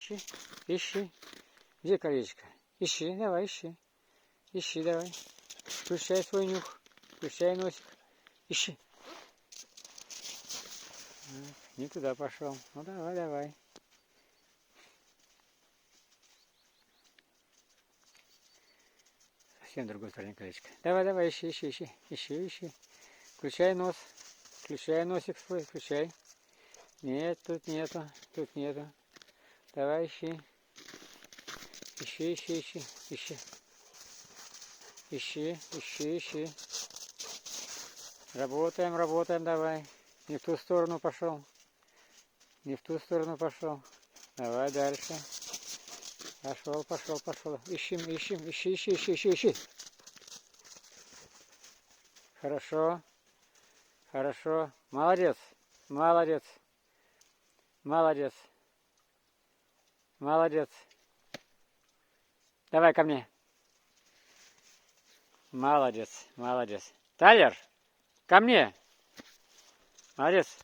ищи, ищи. Где колечко? Ищи, давай, ищи. Ищи, давай. Включай свой нюх. Включай носик. Ищи. Не туда пошел. Ну давай, давай. Совсем другой стороне колечко. Давай, давай, ищи, ищи, ищи. Ищи, ищи. Включай нос. Включай носик свой, включай. Нет, тут нету. Тут нету. Давай, ищи. Ищи, ищи, ищи. Ищи. Ищи, ищи, ищи. Работаем, работаем, давай. Не в ту сторону пошел. Не в ту сторону пошел. Давай дальше. Пошел, пошел, пошел. Ищем, ищем, ищи, ищи, ищи, ищи, ищи. Хорошо. Хорошо. Молодец. Молодец. Молодец. Молодец. Давай ко мне. Молодец, молодец. Тайлер, ко мне. Молодец.